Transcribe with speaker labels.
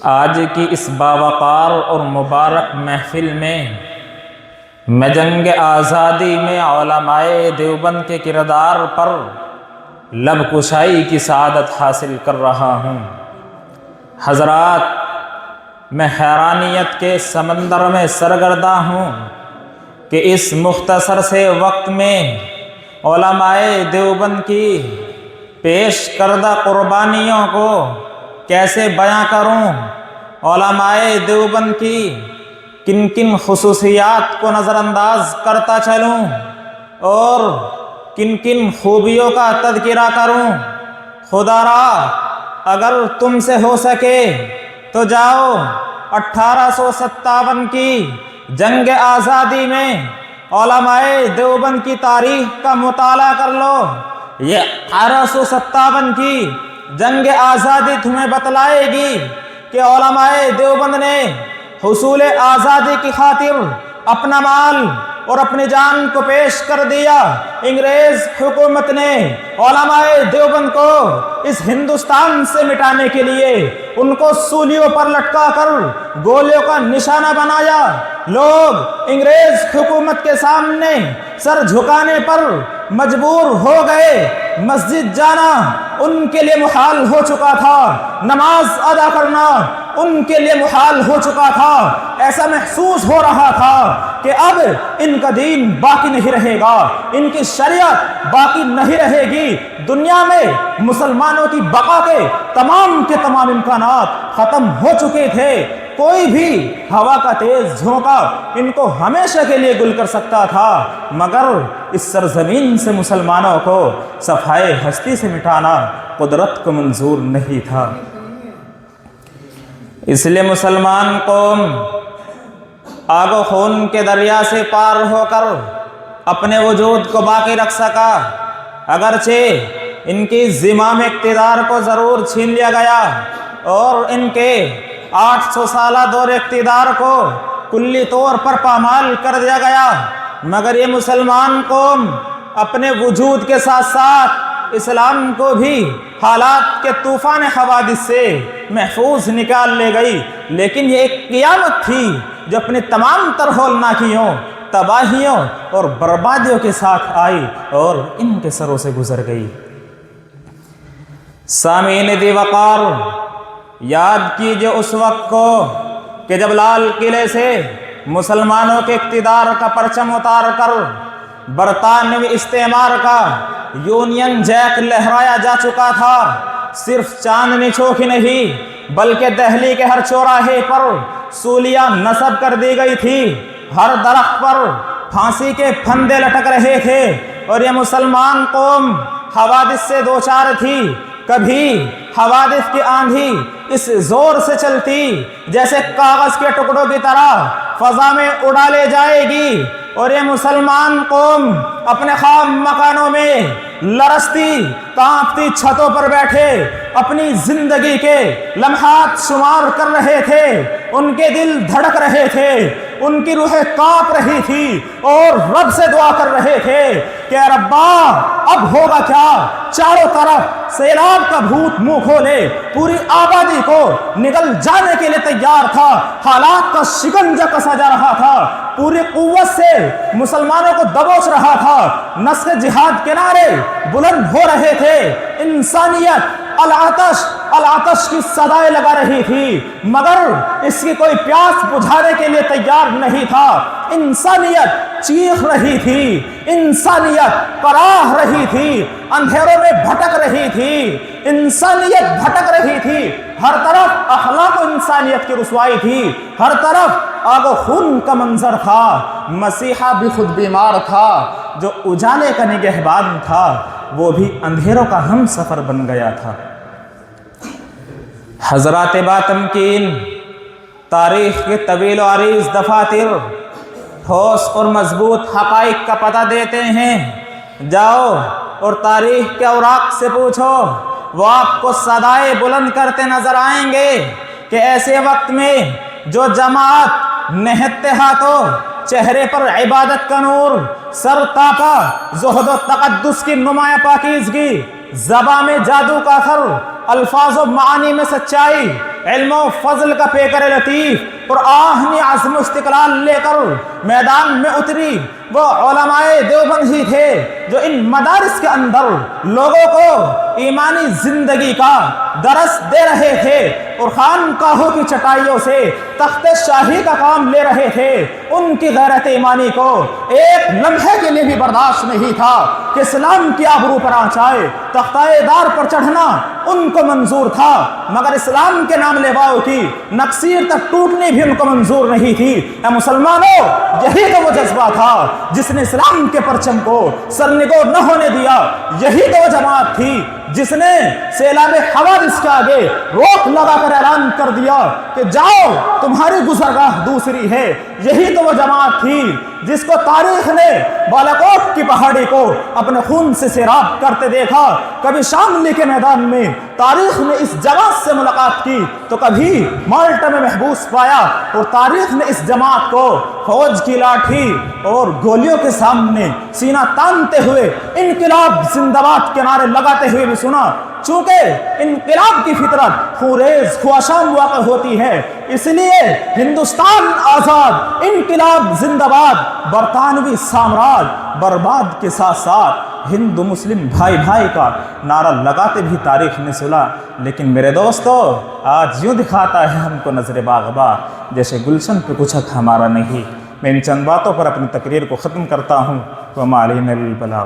Speaker 1: آج کی اس باوقار اور مبارک محفل میں جنگ آزادی میں علماء دیوبند کے کردار پر لب کشائی کی سعادت حاصل کر رہا ہوں۔ حضرات، میں حیرانیت کے سمندر میں سرگردہ ہوں کہ اس مختصر سے وقت میں علماء دیوبند کی پیش کردہ قربانیوں کو کیسے بیاں کروں، علماء دیوبند کی کن کن خصوصیات کو نظر انداز کرتا چلوں اور کن کن خوبیوں کا تذکرہ کروں۔ خدا را اگر تم سے ہو سکے تو جاؤ 1857 کی جنگ آزادی میں علماء دیوبند کی تاریخ کا مطالعہ کر لو۔ یہ 1857 کی جنگ آزادی تمہیں بتلائے گی کہ علماء دیوبند نے حصول آزادی کی خاطر اپنا مال اور اپنی جان کو پیش کر دیا۔ انگریز حکومت نے علماء دیوبند کو اس ہندوستان سے مٹانے کے لیے ان کو سولیوں پر لٹکا کر گولیوں کا نشانہ بنایا۔ لوگ انگریز حکومت کے سامنے سر جھکانے پر مجبور ہو گئے۔ مسجد جانا ان کے لیے محال ہو چکا تھا، نماز ادا کرنا ان کے لیے محال ہو چکا تھا۔ ایسا محسوس ہو رہا تھا کہ اب ان کا دین باقی نہیں رہے گا، ان کی شریعت باقی نہیں رہے گی۔ دنیا میں مسلمانوں کی بقا کے تمام امکانات ختم ہو چکے تھے۔ کوئی بھی ہوا کا تیز جھونکا ان کو ہمیشہ کے لیے گل کر سکتا تھا، مگر اس سرزمین سے مسلمانوں کو صفحۂ ہستی سے مٹانا قدرت کو منظور نہیں تھا۔ اس لیے مسلمان قوم آگ و خون کے دریا سے پار ہو کر اپنے وجود کو باقی رکھ سکا۔ اگرچہ ان کی زمام اقتدار کو ضرور چھین لیا گیا اور ان کے 800 سالہ دور اقتدار کو کلی طور پر پامال کر دیا گیا، مگر یہ مسلمان قوم اپنے وجود کے ساتھ ساتھ اسلام کو بھی حالات کے طوفان حوادث سے محفوظ نکال لے گئی۔ لیکن یہ ایک قیامت تھی جو اپنی تمام تر ہولناکیوں، تباہیوں اور بربادیوں کے ساتھ آئی اور ان کے سروں سے گزر گئی۔ سامعین دی وقار، یاد کیجئے اس وقت کو کہ جب لال قلعے سے مسلمانوں کے اقتدار کا پرچم اتار کر برطانوی استعمار کا یونین جیک لہرایا جا چکا تھا۔ صرف چاندنی چوک ہی نہیں بلکہ دہلی کے ہر چوراہے پر سولیاں نصب کر دی گئی تھی، ہر درخت پر پھانسی کے پھندے لٹک رہے تھے اور یہ مسلمان قوم حوادث سے دوچار تھی۔ کبھی حوادث کی آندھی اس زور سے چلتی جیسے کاغذ کے ٹکڑوں کی طرح فضا میں اڑا لے جائے گی، اور یہ مسلمان قوم اپنے خام مکانوں میں لرزتی کانپتی چھتوں پر بیٹھے اپنی زندگی کے لمحات شمار کر رہے تھے۔ ان کے دل دھڑک رہے تھے، ان کی روحیں کانپ رہی تھی اور رب سے دعا کر رہے تھے کہ اے ربا اب ہوگا کیا؟ چاروں طرف سیلاب کا بھوت منہ کھولے پوری آبادی کو نگل جانے کے لیے تیار تھا۔ حالات کا شکنجہ کسا جا رہا تھا، پوری قوت سے مسلمانوں کو دبوچ رہا تھا، نسخ جہاد کے نعرے بلند ہو رہے تھے، انسانیت العطش العطش کی صدائیں لگا رہی تھی، مگر اس کی کوئی پیاس بجھانے کے لیے تیار نہیں تھا۔ انسانیت چیخ رہی تھی، انسانیت کراہ رہی تھی، اندھیروں میں بھٹک رہی تھی، انسانیت بھٹک رہی تھی۔ ہر طرف اخلاق و انسانیت کی رسوائی تھی، ہر طرف آگ و خون کا منظر تھا۔ مسیحا بھی خود بیمار تھا، جو اجالے کا نگہبان تھا وہ بھی اندھیروں کا ہم سفر بن گیا تھا۔ حضرات باتمکین تاریخ کے طویل و عریض دفاتر ٹھوس اور مضبوط حقائق کا پتہ دیتے ہیں۔ جاؤ اور تاریخ کے اوراق سے پوچھو، وہ آپ کو صدائے بلند کرتے نظر آئیں گے کہ ایسے وقت میں جو جماعت نہتے ہاتھوں چہرے پر عبادت کا نور، سر تاپا زہد و تقدس کی نمایاں پاکیزگی، زباں میں جادو کا اثر، الفاظ و معانی میں سچائی، علم و فضل کا پیکر لطیف اور آہنی عزم و استقلال لے کر میدان میں اتری وہ علماء دیوبند ہی تھے جو ان مدارس کے اندر لوگوں کو ایمانی زندگی کا درس دے رہے تھے اور خانقاہوں کی چٹائیوں سے تخت شاہی کا کام لے رہے تھے۔ ان کی غیرت ایمانی کو ایک لمحے کے لیے بھی برداشت نہیں تھا کہ اسلام کی آبرو پر آنچ آئے۔ تختہ دار پر چڑھنا ان کو منظور تھا، مگر اسلام کے نام لیواؤں کی نقصیر تک ٹوٹنی بھی ان کو منظور نہیں تھی۔ اے مسلمانوں، یہی تو وہ جذبہ تھا جس نے اسلام کے پرچم کو سرنگو نہ ہونے دیا۔ یہی تو وہ جماعت تھی جس نے سیلاب حوادث کے آگے روک لگا کر اعلان کر دیا کہ جاؤ تمہاری گزرگاہ دوسری ہے۔ یہی تو وہ جماعت تھی جس کو تاریخ نے بالاکوٹ کی پہاڑی کو اپنے خون سے سیراب کرتے دیکھا۔ کبھی شاملی کے میدان میں تاریخ نے اس جماعت سے ملاقات کی تو کبھی مالٹا میں محبوس پایا، اور تاریخ نے اس جماعت کو فوج کی لاٹھی اور گولیوں کے سامنے سینہ تانتے ہوئے انقلاب زندہ باد کے نعرے لگاتے ہوئے بھی سنا۔ چونکہ انقلاب کی فطرت خونریز خواہشام واقع ہوتی ہے، اس لیے ہندوستان آزاد، انقلاب زندہ باد، برطانوی سامراج برباد کے ساتھ ساتھ ہندو مسلم بھائی بھائی کا نعرہ لگاتے بھی تاریخ نے سنا۔ لیکن میرے دوستو، آج یوں دکھاتا ہے ہم کو نظر باغباں جیسے گلشن پہ کچھ حق ہمارا نہیں۔ میں ان چند باتوں پر اپنی تقریر کو ختم کرتا ہوں۔ وما علینا الا البلاغ۔